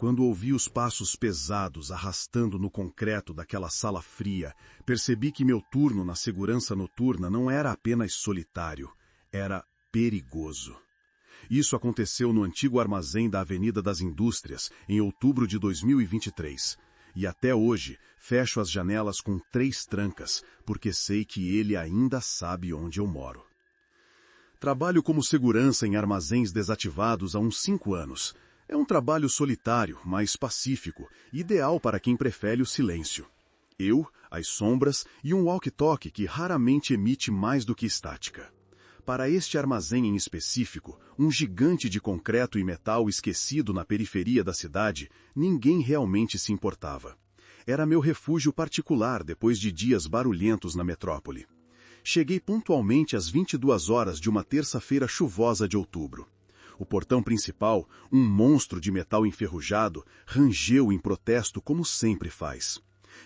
Quando ouvi os passos pesados arrastando no concreto daquela sala fria, percebi que meu turno na segurança noturna não era apenas solitário, era perigoso. Isso aconteceu no antigo armazém da Avenida das Indústrias, em outubro de 2023. E até hoje, fecho as janelas com 3 trancas, porque sei que ele ainda sabe onde eu moro. Trabalho como segurança em armazéns desativados há uns 5 anos. É um trabalho solitário, mas pacífico, ideal para quem prefere o silêncio. Eu, as sombras e um walkie-talkie que raramente emite mais do que estática. Para este armazém em específico, um gigante de concreto e metal esquecido na periferia da cidade, ninguém realmente se importava. Era meu refúgio particular depois de dias barulhentos na metrópole. Cheguei pontualmente às 22 horas de uma terça-feira chuvosa de outubro. O portão principal, um monstro de metal enferrujado, rangeu em protesto como sempre faz.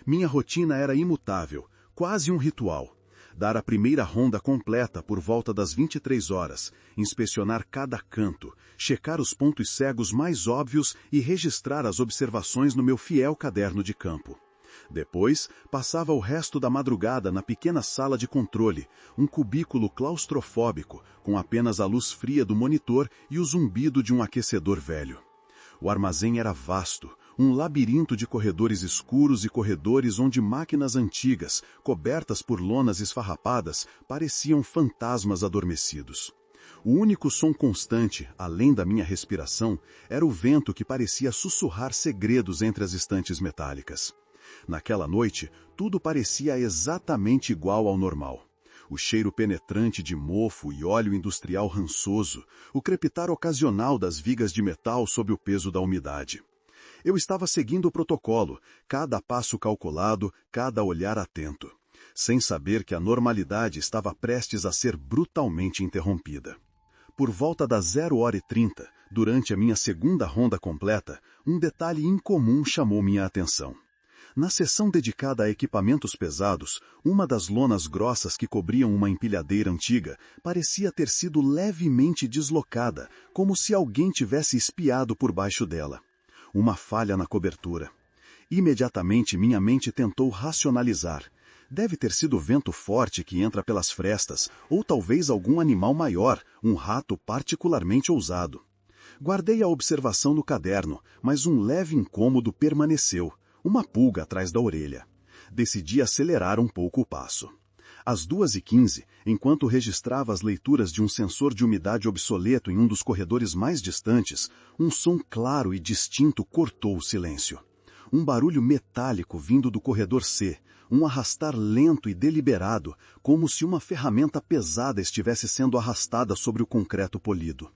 Minha rotina era imutável, quase um ritual. Dar a primeira ronda completa por volta das 23 horas, inspecionar cada canto, checar os pontos cegos mais óbvios e registrar as observações no meu fiel caderno de campo. Depois, passava o resto da madrugada na pequena sala de controle, um cubículo claustrofóbico, com apenas a luz fria do monitor e o zumbido de um aquecedor velho. O armazém era vasto, um labirinto de corredores escuros e corredores onde máquinas antigas, cobertas por lonas esfarrapadas, pareciam fantasmas adormecidos. O único som constante, além da minha respiração, era o vento que parecia sussurrar segredos entre as estantes metálicas. Naquela noite, tudo parecia exatamente igual ao normal. O cheiro penetrante de mofo e óleo industrial rançoso, o crepitar ocasional das vigas de metal sob o peso da umidade. Eu estava seguindo o protocolo, cada passo calculado, cada olhar atento, sem saber que a normalidade estava prestes a ser brutalmente interrompida. Por volta das 0h30, durante a minha segunda ronda completa, um detalhe incomum chamou minha atenção. Na seção dedicada a equipamentos pesados, uma das lonas grossas que cobriam uma empilhadeira antiga parecia ter sido levemente deslocada, como se alguém tivesse espiado por baixo dela. Uma falha na cobertura. Imediatamente minha mente tentou racionalizar. Deve ter sido vento forte que entra pelas frestas, ou talvez algum animal maior, um rato particularmente ousado. Guardei a observação no caderno, mas um leve incômodo permaneceu. Uma pulga atrás da orelha. Decidi acelerar um pouco o passo. Às 2h15, enquanto registrava as leituras de um sensor de umidade obsoleto em um dos corredores mais distantes, um som claro e distinto cortou o silêncio. Um barulho metálico vindo do corredor C, um arrastar lento e deliberado, como se uma ferramenta pesada estivesse sendo arrastada sobre o concreto polido.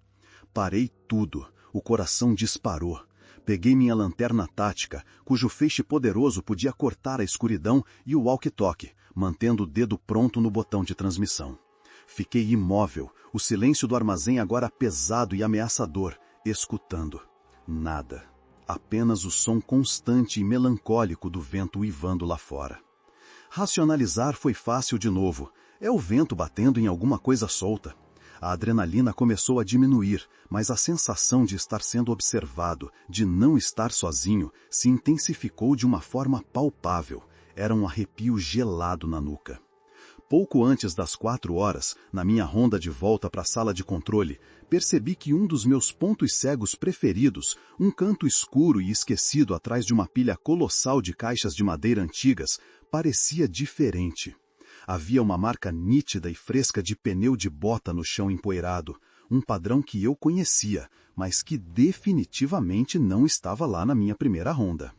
Parei tudo, o coração disparou. Peguei minha lanterna tática, cujo feixe poderoso podia cortar a escuridão, e o walkie-talkie, mantendo o dedo pronto no botão de transmissão. Fiquei imóvel, o silêncio do armazém agora pesado e ameaçador, escutando. Nada. Apenas o som constante e melancólico do vento uivando lá fora. Racionalizar foi fácil de novo. É o vento batendo em alguma coisa solta. A adrenalina começou a diminuir, mas a sensação de estar sendo observado, de não estar sozinho, se intensificou de uma forma palpável. Era um arrepio gelado na nuca. Pouco antes das 4 horas, na minha ronda de volta para a sala de controle, percebi que um dos meus pontos cegos preferidos, um canto escuro e esquecido atrás de uma pilha colossal de caixas de madeira antigas, parecia diferente. Havia uma marca nítida e fresca de pneu de bota no chão empoeirado, um padrão que eu conhecia, mas que definitivamente não estava lá na minha primeira ronda.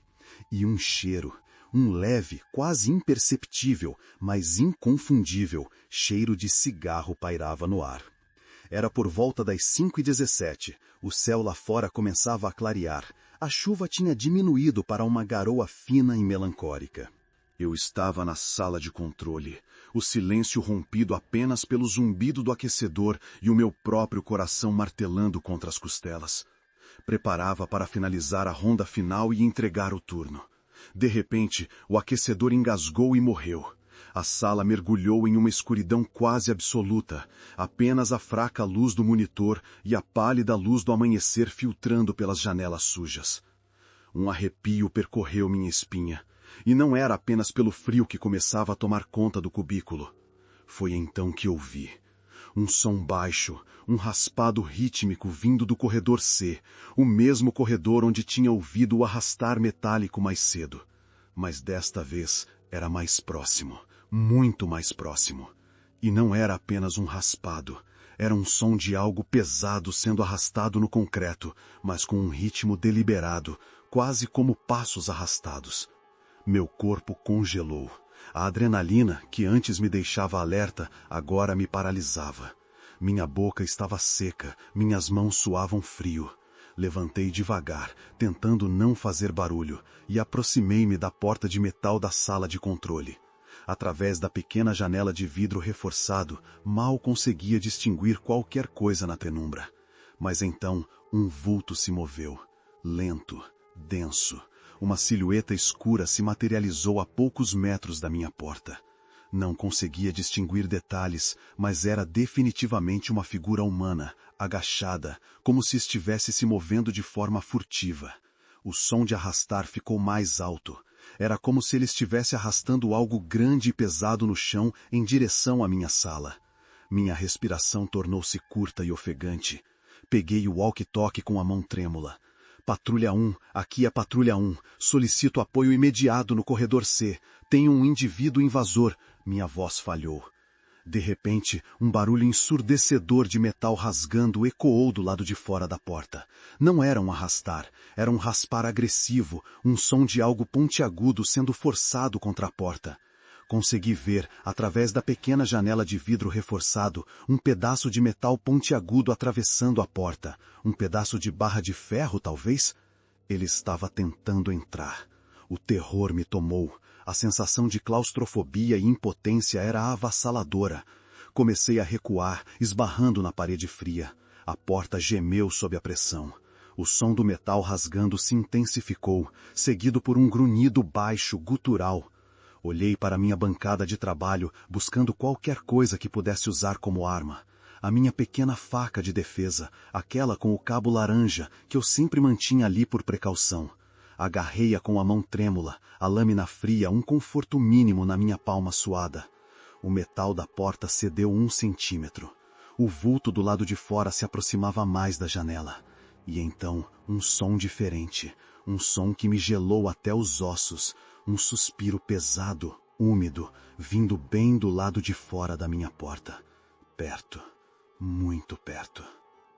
E um cheiro, um leve, quase imperceptível, mas inconfundível, cheiro de cigarro pairava no ar. Era por volta das 5h17, o céu lá fora começava a clarear, a chuva tinha diminuído para uma garoa fina e melancólica. Eu estava na sala de controle, o silêncio rompido apenas pelo zumbido do aquecedor e o meu próprio coração martelando contra as costelas. Preparava para finalizar a ronda final e entregar o turno. De repente, o aquecedor engasgou e morreu. A sala mergulhou em uma escuridão quase absoluta, apenas a fraca luz do monitor e a pálida luz do amanhecer filtrando pelas janelas sujas. Um arrepio percorreu minha espinha. E não era apenas pelo frio que começava a tomar conta do cubículo. Foi então que ouvi. Um som baixo, um raspado rítmico vindo do corredor C, o mesmo corredor onde tinha ouvido o arrastar metálico mais cedo. Mas desta vez era mais próximo, muito mais próximo. E não era apenas um raspado. Era um som de algo pesado sendo arrastado no concreto, mas com um ritmo deliberado, quase como passos arrastados. Meu corpo congelou. A adrenalina, que antes me deixava alerta, agora me paralisava. Minha boca estava seca, minhas mãos suavam frio. Levantei devagar, tentando não fazer barulho, e aproximei-me da porta de metal da sala de controle. Através da pequena janela de vidro reforçado, mal conseguia distinguir qualquer coisa na penumbra. Mas então, um vulto se moveu. Lento, denso. Uma silhueta escura se materializou a poucos metros da minha porta. Não conseguia distinguir detalhes, mas era definitivamente uma figura humana, agachada, como se estivesse se movendo de forma furtiva. O som de arrastar ficou mais alto. Era como se ele estivesse arrastando algo grande e pesado no chão em direção à minha sala. Minha respiração tornou-se curta e ofegante. Peguei o walkie-talkie com a mão trêmula. Patrulha 1, aqui é Patrulha 1. Solicito apoio imediato no corredor C. Tem um indivíduo invasor. Minha voz falhou. De repente, um barulho ensurdecedor de metal rasgando ecoou do lado de fora da porta. Não era um arrastar, era um raspar agressivo, um som de algo pontiagudo sendo forçado contra a porta. Consegui ver, através da pequena janela de vidro reforçado, um pedaço de metal pontiagudo atravessando a porta. Um pedaço de barra de ferro, talvez? Ele estava tentando entrar. O terror me tomou. A sensação de claustrofobia e impotência era avassaladora. Comecei a recuar, esbarrando na parede fria. A porta gemeu sob a pressão. O som do metal rasgando se intensificou, seguido por um grunhido baixo, gutural. Olhei para minha bancada de trabalho, buscando qualquer coisa que pudesse usar como arma. A minha pequena faca de defesa, aquela com o cabo laranja, que eu sempre mantinha ali por precaução. Agarrei-a com a mão trêmula, a lâmina fria, um conforto mínimo na minha palma suada. O metal da porta cedeu 1 centímetro. O vulto do lado de fora se aproximava mais da janela. E então, um som diferente, um som que me gelou até os ossos, um suspiro pesado, úmido, vindo bem do lado de fora da minha porta. Perto, muito perto.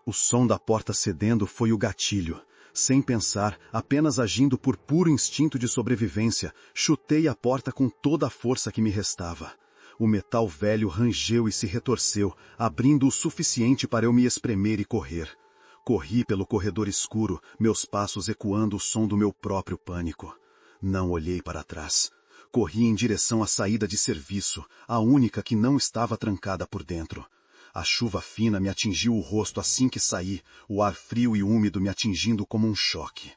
O som da porta cedendo foi o gatilho. Sem pensar, apenas agindo por puro instinto de sobrevivência, chutei a porta com toda a força que me restava. O metal velho rangeu e se retorceu, abrindo o suficiente para eu me espremer e correr. Corri pelo corredor escuro, meus passos ecoando o som do meu próprio pânico. Não olhei para trás. Corri em direção à saída de serviço, a única que não estava trancada por dentro. A chuva fina me atingiu o rosto assim que saí, o ar frio e úmido me atingindo como um choque.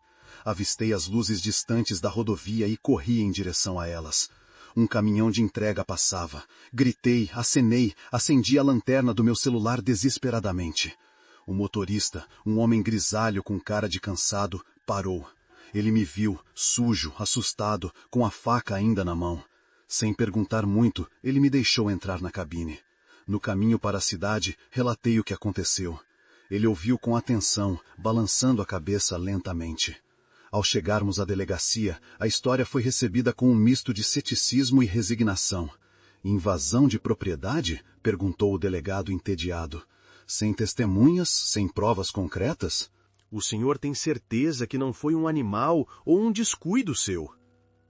Avistei as luzes distantes da rodovia e corri em direção a elas. Um caminhão de entrega passava. Gritei, acenei, acendi a lanterna do meu celular desesperadamente. O motorista, um homem grisalho com cara de cansado, parou. Ele me viu, sujo, assustado, com a faca ainda na mão. Sem perguntar muito, ele me deixou entrar na cabine. No caminho para a cidade, relatei o que aconteceu. Ele ouviu com atenção, balançando a cabeça lentamente. Ao chegarmos à delegacia, a história foi recebida com um misto de ceticismo e resignação. Invasão de propriedade? Perguntou o delegado entediado. Sem testemunhas, sem provas concretas? O senhor tem certeza que não foi um animal ou um descuido seu?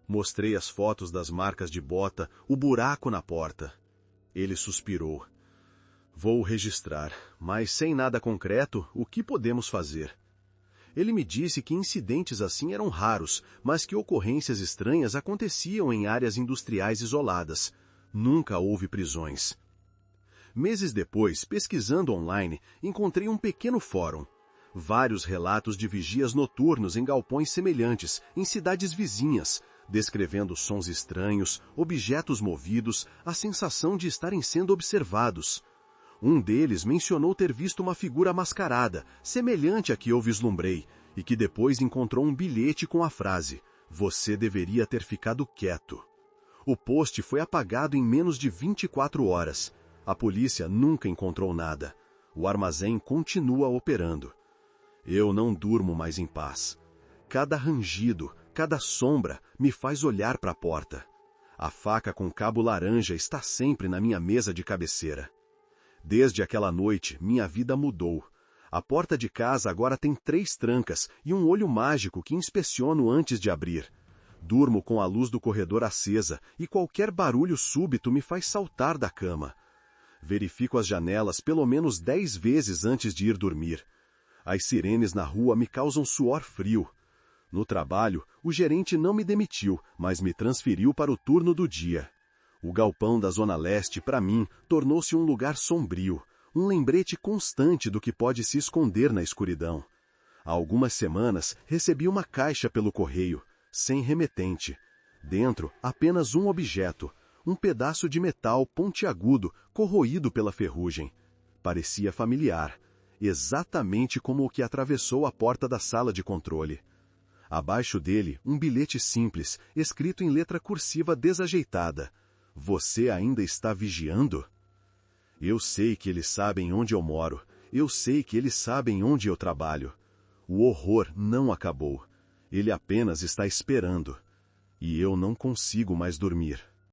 Mostrei as fotos das marcas de bota, o buraco na porta. Ele suspirou. Vou registrar, mas sem nada concreto, o que podemos fazer? Ele me disse que incidentes assim eram raros, mas que ocorrências estranhas aconteciam em áreas industriais isoladas. Nunca houve prisões. Meses depois, pesquisando online, encontrei um pequeno fórum. Vários relatos de vigias noturnos em galpões semelhantes, em cidades vizinhas, descrevendo sons estranhos, objetos movidos, a sensação de estarem sendo observados. Um deles mencionou ter visto uma figura mascarada, semelhante à que eu vislumbrei, e que depois encontrou um bilhete com a frase: "Você deveria ter ficado quieto". O post foi apagado em menos de 24 horas. A polícia nunca encontrou nada. O armazém continua operando. Eu não durmo mais em paz. Cada rangido, cada sombra me faz olhar para a porta. A faca com cabo laranja está sempre na minha mesa de cabeceira. Desde aquela noite, minha vida mudou. A porta de casa agora tem 3 trancas e um olho mágico que inspeciono antes de abrir. Durmo com a luz do corredor acesa e qualquer barulho súbito me faz saltar da cama. Verifico as janelas pelo menos 10 vezes antes de ir dormir. As sirenes na rua me causam suor frio. No trabalho, o gerente não me demitiu, mas me transferiu para o turno do dia. O galpão da Zona Leste, para mim, tornou-se um lugar sombrio, um lembrete constante do que pode se esconder na escuridão. Há algumas semanas, recebi uma caixa pelo correio, sem remetente. Dentro, apenas um objeto, um pedaço de metal pontiagudo, corroído pela ferrugem. Parecia familiar, exatamente como o que atravessou a porta da sala de controle. Abaixo dele, um bilhete simples, escrito em letra cursiva desajeitada. "Você ainda está vigiando?" Eu sei que eles sabem onde eu moro. Eu sei que eles sabem onde eu trabalho. O horror não acabou. Ele apenas está esperando. E eu não consigo mais dormir.